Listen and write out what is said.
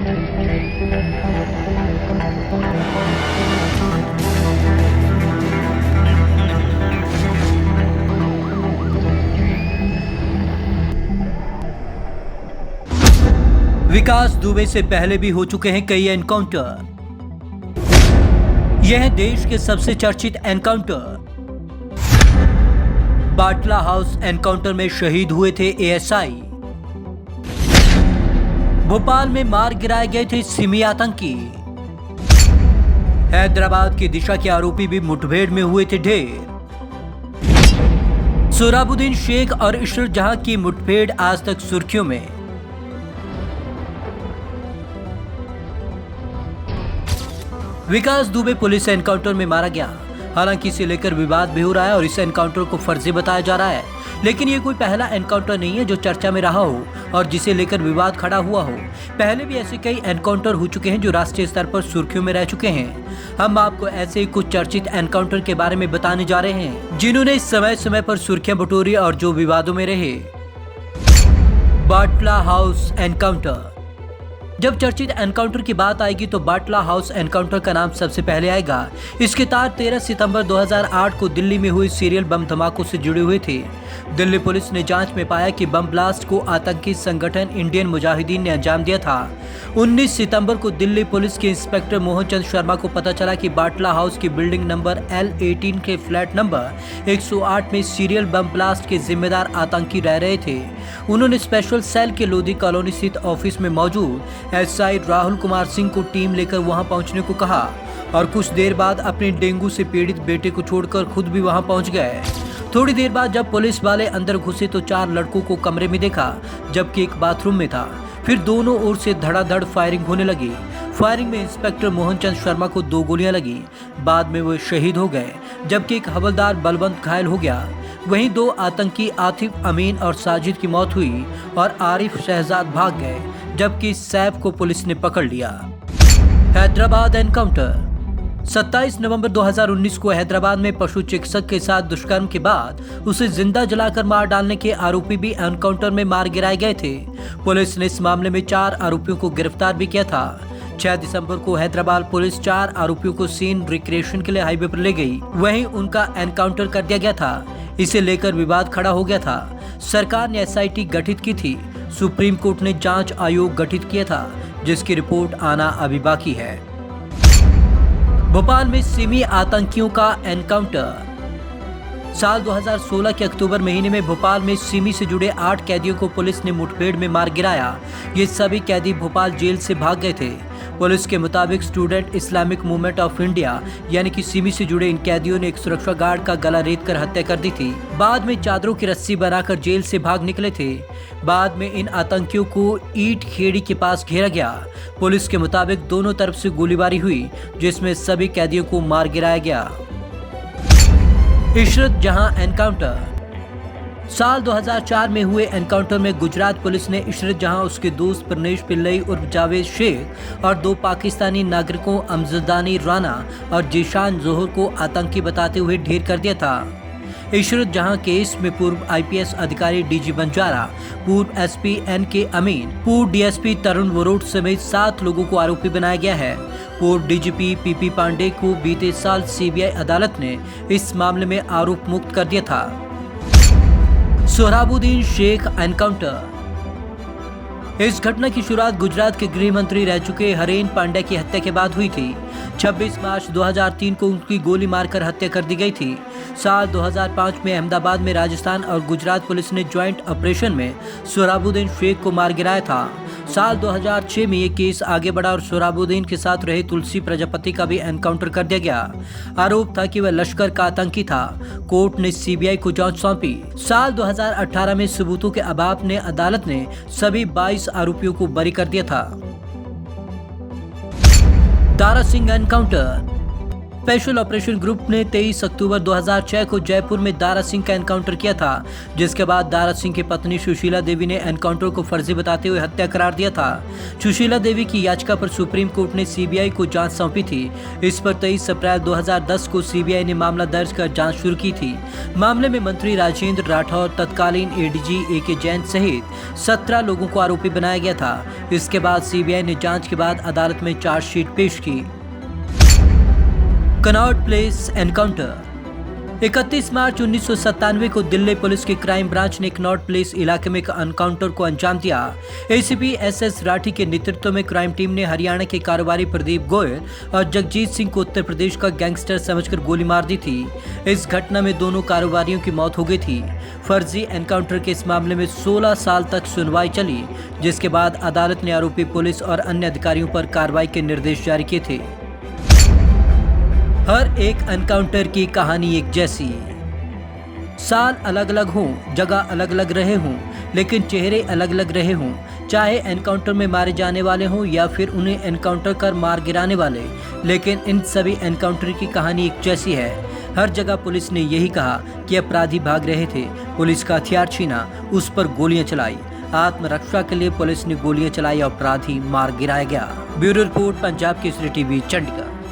विकास दुबे से पहले भी हो चुके हैं कई एनकाउंटर। यह है देश के सबसे चर्चित एनकाउंटर। बाटला हाउस एनकाउंटर में शहीद हुए थे एएसआई। भोपाल में मार गिराए गए थे सिमी आतंकी। हैदराबाद की दिशा के आरोपी भी मुठभेड़ में हुए थे ढेर। सोहराबुद्दीन शेख और इशरत जहां की मुठभेड़ आज तक सुर्खियों में। विकास दुबे पुलिस एनकाउंटर में मारा गया। हालांकि इसे लेकर विवाद भी हो रहा है और इस एनकाउंटर को फर्जी बताया जा रहा है, लेकिन ये कोई पहला एनकाउंटर नहीं है जो चर्चा में रहा हो और जिसे लेकर विवाद खड़ा हुआ हो। पहले भी ऐसे कई एनकाउंटर हो चुके हैं जो राष्ट्रीय स्तर पर सुर्खियों में रह चुके हैं। हम आपको ऐसे ही कुछ चर्चित एनकाउंटर के बारे में बताने जा रहे हैं जिन्होंने समय समय पर सुर्खियां बटोरी और जो विवादों में रहे। बाटला हाउस एनकाउंटर। जब चर्चित एनकाउंटर की बात आएगी तो बाटला हाउस एनकाउंटर का नाम सबसे पहले आएगा। इसके तार 13 सितंबर 2008 को दिल्ली में हुई सीरियल बम धमाकों से जुड़े हुए थे। दिल्ली पुलिस ने जांच में पाया कि बम ब्लास्ट को आतंकी संगठन इंडियन मुजाहिदीन ने अंजाम दिया था। 19 सितंबर को दिल्ली पुलिस के इंस्पेक्टर मोहन चंद शर्मा को पता चला कि बाटला हाउस की बिल्डिंग नंबर L18 के फ्लैट नंबर 108 में सीरियल बम ब्लास्ट के जिम्मेदार आतंकी रह रहे थे। उन्होंने स्पेशल सेल के लोधी कॉलोनी स्थित ऑफिस में मौजूद एसआई राहुल कुमार सिंह को टीम लेकर वहां पहुंचने को कहा और कुछ देर बाद अपने डेंगू से पीड़ित बेटे को छोड़कर खुद भी वहां पहुंच गए। थोड़ी देर बाद जब पुलिस वाले अंदर घुसे तो 4 लड़कों को कमरे में देखा, जबकि एक बाथरूम में था। फिर दोनों ओर से धड़ाधड़ फायरिंग होने लगी। फायरिंग में इंस्पेक्टर मोहन चंद शर्मा को 2 गोलियां लगी। बाद में वो शहीद हो गए, जबकि एक हवलदार बलवंत घायल हो गया। वहीं 2 आतंकी आतिफ अमीन और साजिद की मौत हुई और आरिफ शहजाद भाग गए, जबकि सैफ को पुलिस ने पकड़ लिया। हैदराबाद एनकाउंटर। 27 नवंबर 2019 को हैदराबाद में पशु चिकित्सक के साथ दुष्कर्म के बाद उसे जिंदा जलाकर मार डालने के आरोपी भी एनकाउंटर में मार गिराए गए थे। पुलिस ने इस मामले में 4 आरोपियों को गिरफ्तार भी किया था। 6 दिसंबर को हैदराबाद पुलिस 4 आरोपियों को सीन रिक्रिएशन के लिए हाईवे पर ले गई। वहीं उनका एनकाउंटर कर दिया गया था। इसे लेकर विवाद खड़ा हो गया था। सरकार ने एसआईटी गठित की थी। सुप्रीम कोर्ट ने जांच आयोग गठित किया था, जिसकी रिपोर्ट आना अभी बाकी है। भोपाल में सिमी आतंकियों का एनकाउंटर। साल 2016 के अक्टूबर महीने में भोपाल में सिमी से जुड़े 8 कैदियों को पुलिस ने मुठभेड़ में मार गिराया। ये सभी कैदी भोपाल जेल से भाग गए थे। पुलिस के मुताबिक student Islamic movement of India यानी कि सिमी से जुड़े इन कैदियों ने एक सुरक्षा गार्ड का गला रेतकर हत्या कर दी थी। बाद में चादरों की रस्सी बनाकर जेल से भाग निकले थे। बाद में इन आतंकियों को ईट खेड़ी के पास घेरा गया। पुलिस के मुताबिक दोनों तरफ से गोलीबारी हुई, जिसमें सभी कैदियों को मार गिराया गया। इशरत जहां एनकाउंटर। साल 2004 में हुए एनकाउंटर में गुजरात पुलिस ने इशरत जहां, उसके दोस्त प्रनेश पिल्लई उर्फ जावेद शेख और 2 पाकिस्तानी नागरिकों अमजदानी राना और जीशान जोहर को आतंकी बताते हुए ढेर कर दिया था। इशरत जहां केस में पूर्व आईपीएस अधिकारी डीजी बंजारा, पूर्व एसपी एनके अमीन, पूर्व डीएसपी तरुण वरोट समेत 7 लोगों को आरोपी बनाया गया है। पूर्व डीजीपी पीपी पांडे को बीते साल सीबीआई अदालत ने इस मामले में आरोप मुक्त कर दिया था। सोहराबुद्दीन शेख एनकाउंटर। इस घटना की शुरुआत गुजरात के गृह मंत्री रह चुके हरेन पांड्या की हत्या के बाद हुई थी। 26 मार्च 2003 को उनकी गोली मारकर हत्या कर दी गई थी। साल 2005 में अहमदाबाद में राजस्थान और गुजरात पुलिस ने ज्वाइंट ऑपरेशन में सोहराबुद्दीन शेख को मार गिराया था। साल 2006 में ये केस आगे बढ़ा और सोहराबुद्दीन के साथ रहे तुलसी प्रजापति का भी एनकाउंटर कर दिया गया। आरोप था कि वह लश्कर का आतंकी था। कोर्ट ने सीबीआई को जांच सौंपी। साल 2018 में सबूतों के अभाव में अदालत ने सभी 22 आरोपियों को बरी कर दिया था। Dara Singh encounter. Special operation group ने 23 अक्टूबर 2006 को जयपुर में दारा सिंह का एनकाउंटर किया था, जिसके बाद दारा सिंह की पत्नी सुशीला देवी ने एनकाउंटर को फर्जी बताते हुए हत्या करार दिया था। सुशीला देवी की याचिका पर सुप्रीम कोर्ट ने सीबीआई को जांच सौंपी थी। इस पर 23 अप्रैल 2010 को सीबीआई ने मामला दर्ज कर जांच शुरू की थी। मामले में मंत्री राजेंद्र राठौर, तत्कालीन एडीजी AK जैन सहित 17 लोगों को आरोपी बनाया गया था। इसके बाद सीबीआई ने जांच के बाद अदालत में चार्जशीट पेश की। Connaught place encounter. 31 मार्च 1997 को दिल्ली पुलिस की क्राइम ब्रांच ने कनॉट प्लेस इलाके में एक एनकाउंटर को अंजाम दिया। एसीपी SS राठी के नेतृत्व में क्राइम टीम ने हरियाणा के कारोबारी प्रदीप गोयल और जगजीत सिंह को उत्तर प्रदेश का गैंगस्टर समझकर गोली मार दी थी। इस घटना में दोनों कारोबारियों की मौत हो गई थी। फर्जी एनकाउंटर के इस मामले में 16 साल तक सुनवाई चली, जिसके बाद अदालत ने आरोपी पुलिस और अन्य अधिकारियों पर कार्रवाई के निर्देश जारी किए थे। हर एक एनकाउंटर की कहानी एक जैसी। साल अलग अलग हों, जगह अलग अलग रहे हों, लेकिन चेहरे अलग अलग रहे हों। चाहे एनकाउंटर में मारे जाने वाले हों या फिर उन्हें एनकाउंटर कर मार गिराने वाले, लेकिन इन सभी एनकाउंटर की कहानी एक जैसी है। हर जगह पुलिस ने यही कहा कि अपराधी भाग रहे थे, पुलिस का हथियार छीना, उस पर गोलियां चलाई। आत्मरक्षा के लिए पुलिस ने गोलियां चलाई और अपराधी मार गिराया गया। Bureau report, Punjab Kesari TV, Chandigarh.